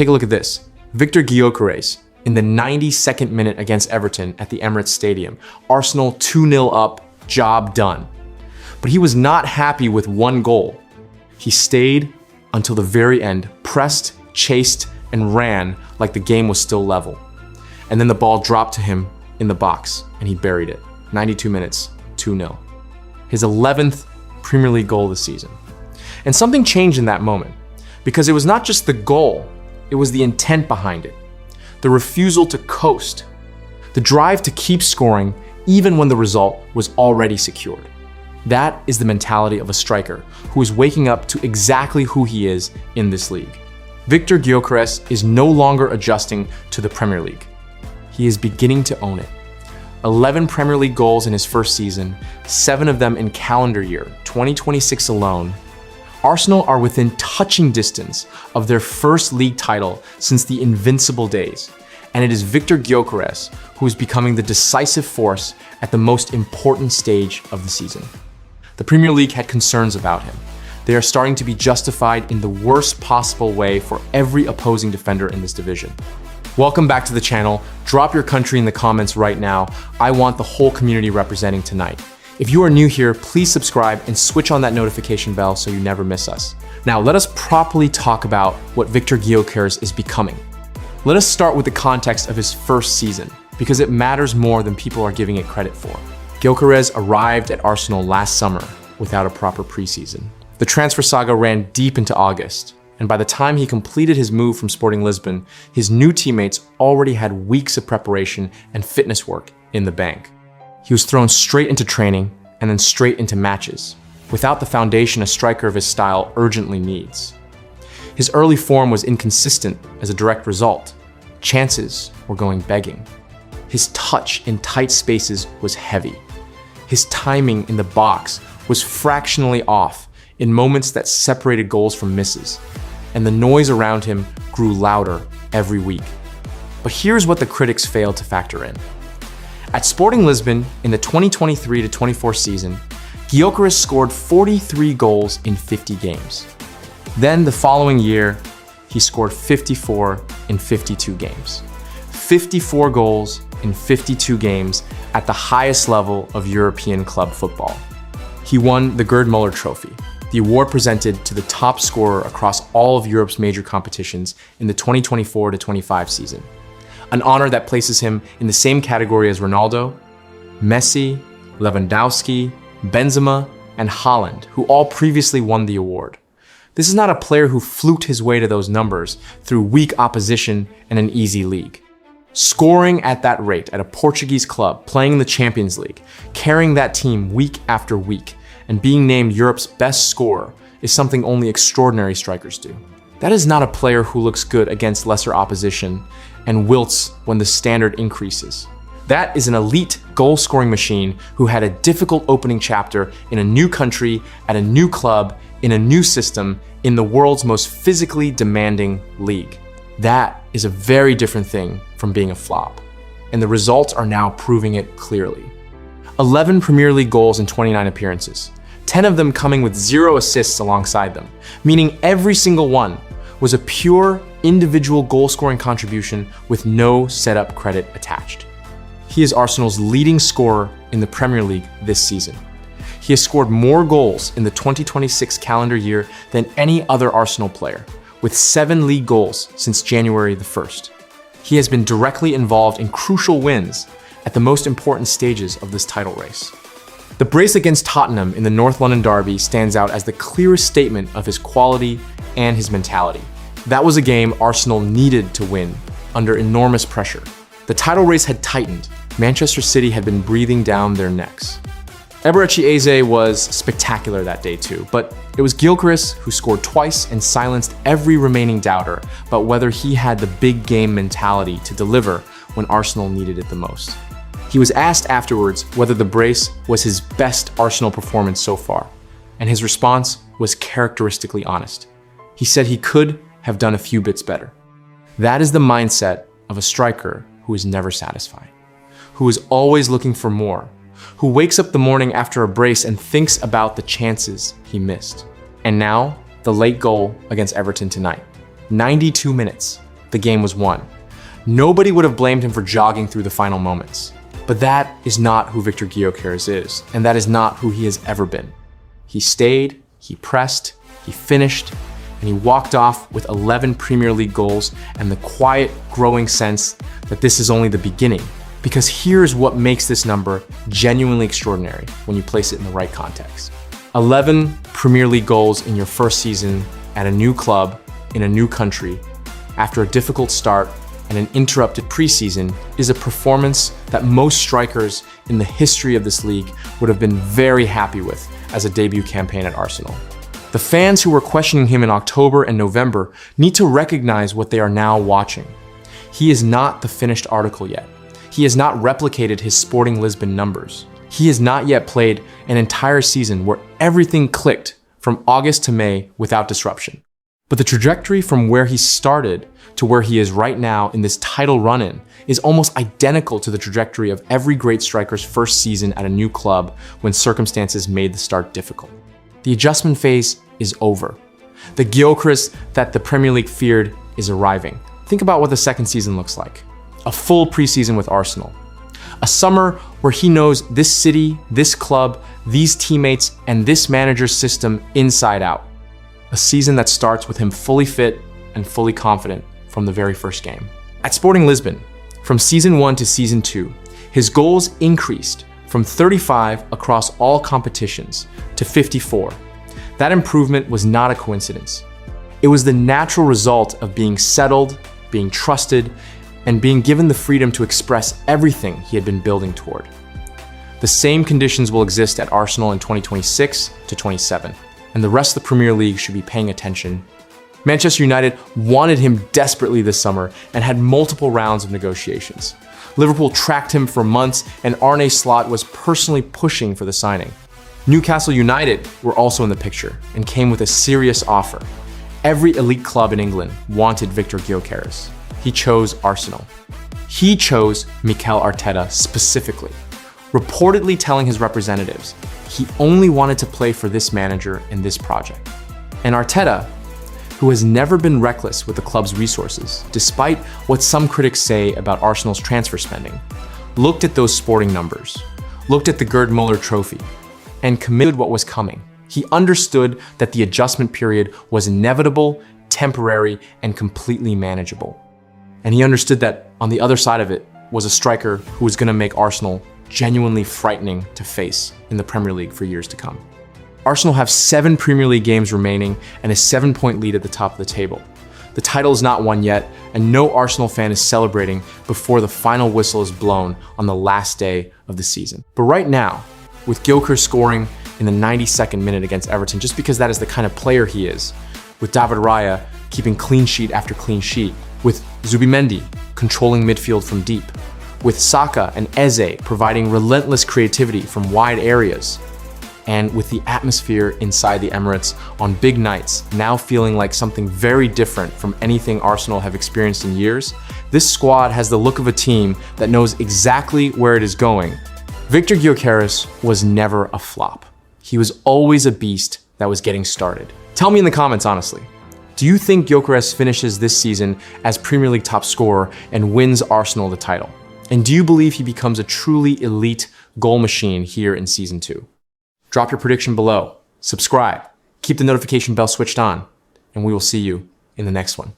Take a look at this. Viktor Gyokeres, in the 92nd minute against Everton at the Emirates Stadium. Arsenal 2-0 up, job done. But he was not happy with one goal. He stayed until the very end, pressed, chased, and ran like the game was still level. And then the ball dropped to him in the box, and he buried it. 92 minutes, 2-0. His 11th Premier League goal this season. And something changed in that moment, because it was not just the goal, it was the intent behind it. The refusal to coast. The drive to keep scoring even when the result was already secured. That is the mentality of a striker who is waking up to exactly who he is in this league. Viktor Gyokeres is no longer adjusting to the Premier League. He is beginning to own it. 11 Premier League goals in his first season, 7 of them in calendar year 2026 alone. Arsenal are within touching distance of their first league title since the invincible days, and it is Viktor Gyokeres who is becoming the decisive force at the most important stage of the season. The Premier League had concerns about him. They are starting to be justified in the worst possible way for every opposing defender in this division. Welcome back to the channel. Drop your country in the comments right now. I want the whole community representing tonight. If you are new here, please subscribe and switch on that notification bell so you never miss us. Now, let us properly talk about what Viktor Gyokeres is becoming. Let us start with the context of his first season, because it matters more than people are giving it credit for. Gyokeres arrived at Arsenal last summer without a proper preseason. The transfer saga ran deep into August, and by the time he completed his move from Sporting Lisbon, his new teammates already had weeks of preparation and fitness work in the bank. He was thrown straight into training and then straight into matches, without the foundation a striker of his style urgently needs. His early form was inconsistent as a direct result. Chances were going begging. His touch in tight spaces was heavy. His timing in the box was fractionally off in moments that separated goals from misses, and the noise around him grew louder every week. But here's what the critics failed to factor in. At Sporting Lisbon in the 2023-24 season, Gyokeres scored 43 goals in 50 games. Then the following year, he scored 54 in 52 games. 54 goals in 52 games at the highest level of European club football. He won the Gerd Müller Trophy, the award presented to the top scorer across all of Europe's major competitions in the 2024-25 season. An honor that places him in the same category as Ronaldo, Messi, Lewandowski, Benzema, and Haaland, who all previously won the award. This is not a player who fluked his way to those numbers through weak opposition and an easy league. Scoring at that rate at a Portuguese club, playing in the Champions League, carrying that team week after week, and being named Europe's best scorer is something only extraordinary strikers do. That is not a player who looks good against lesser opposition and wilts when the standard increases. That is an elite goal-scoring machine who had a difficult opening chapter in a new country, at a new club, in a new system, in the world's most physically demanding league. That is a very different thing from being a flop, and the results are now proving it clearly. 11 Premier League goals in 29 appearances, 10 of them coming with 0 assists alongside them, meaning every single one was a pure individual goal-scoring contribution with no setup credit attached. He is Arsenal's leading scorer in the Premier League this season. He has scored more goals in the 2026 calendar year than any other Arsenal player, with 7 league goals since January the 1st. He has been directly involved in crucial wins at the most important stages of this title race. The brace against Tottenham in the North London derby stands out as the clearest statement of his quality and his mentality. That was a game Arsenal needed to win under enormous pressure. The title race had tightened. Manchester City had been breathing down their necks. Eberechi Eze was spectacular that day too, but it was Gyokeres who scored twice and silenced every remaining doubter about whether he had the big game mentality to deliver when Arsenal needed it the most. He was asked afterwards whether the brace was his best Arsenal performance so far, and his response was characteristically honest. He said he could have done a few bits better. That is the mindset of a striker who is never satisfied, who is always looking for more, who wakes up the morning after a brace and thinks about the chances he missed. And now, the late goal against Everton tonight. 92 minutes, the game was won. Nobody would have blamed him for jogging through the final moments. But that is not who Viktor Gyokeres is, and that is not who he has ever been. He stayed, he pressed, he finished, and he walked off with 11 Premier League goals and the quiet, growing sense that this is only the beginning. Because here's what makes this number genuinely extraordinary when you place it in the right context. 11 Premier League goals in your first season at a new club in a new country after a difficult start and an interrupted preseason is a performance that most strikers in the history of this league would have been very happy with as a debut campaign at Arsenal. The fans who were questioning him in October and November need to recognize what they are now watching. He is not the finished article yet. He has not replicated his Sporting Lisbon numbers. He has not yet played an entire season where everything clicked from August to May without disruption. But the trajectory from where he started to where he is right now in this title run-in is almost identical to the trajectory of every great striker's first season at a new club when circumstances made the start difficult. The adjustment phase is over. The Gyokeres that the Premier League feared is arriving. Think about what the second season looks like. A full preseason with Arsenal. A summer where he knows this city, this club, these teammates, and this manager's system inside out. A season that starts with him fully fit and fully confident from the very first game. At Sporting Lisbon, from season 1 to season 2, his goals increased from 35 across all competitions to 54. That improvement was not a coincidence. It was the natural result of being settled, being trusted, and being given the freedom to express everything he had been building toward. The same conditions will exist at Arsenal in 2026 to 27, and the rest of the Premier League should be paying attention. Manchester United wanted him desperately this summer and had multiple rounds of negotiations. Liverpool tracked him for months, and Arne Slot was personally pushing for the signing. Newcastle United were also in the picture and came with a serious offer. Every elite club in England wanted Viktor Gyokeres. He chose Arsenal. He chose Mikel Arteta specifically, reportedly telling his representatives he only wanted to play for this manager and this project. And Arteta, who has never been reckless with the club's resources, despite what some critics say about Arsenal's transfer spending, looked at those sporting numbers, looked at the Gerd Muller trophy, and committed what was coming. He understood that the adjustment period was inevitable, temporary, and completely manageable. And he understood that on the other side of it was a striker who was going to make Arsenal genuinely frightening to face in the Premier League for years to come. Arsenal have 7 Premier League games remaining and a 7-point lead at the top of the table. The title is not won yet, and no Arsenal fan is celebrating before the final whistle is blown on the last day of the season. But right now, with Gyokeres scoring in the 92nd minute against Everton, just because that is the kind of player he is, with David Raya keeping clean sheet after clean sheet, with Zubimendi controlling midfield from deep, with Saka and Eze providing relentless creativity from wide areas, and with the atmosphere inside the Emirates on big nights now feeling like something very different from anything Arsenal have experienced in years, this squad has the look of a team that knows exactly where it is going. Viktor Gyokeres was never a flop. He was always a beast that was getting started. Tell me in the comments, honestly. Do you think Gyokeres finishes this season as Premier League top scorer and wins Arsenal the title? And do you believe he becomes a truly elite goal machine here in season 2? Drop your prediction below, subscribe, keep the notification bell switched on, and we will see you in the next one.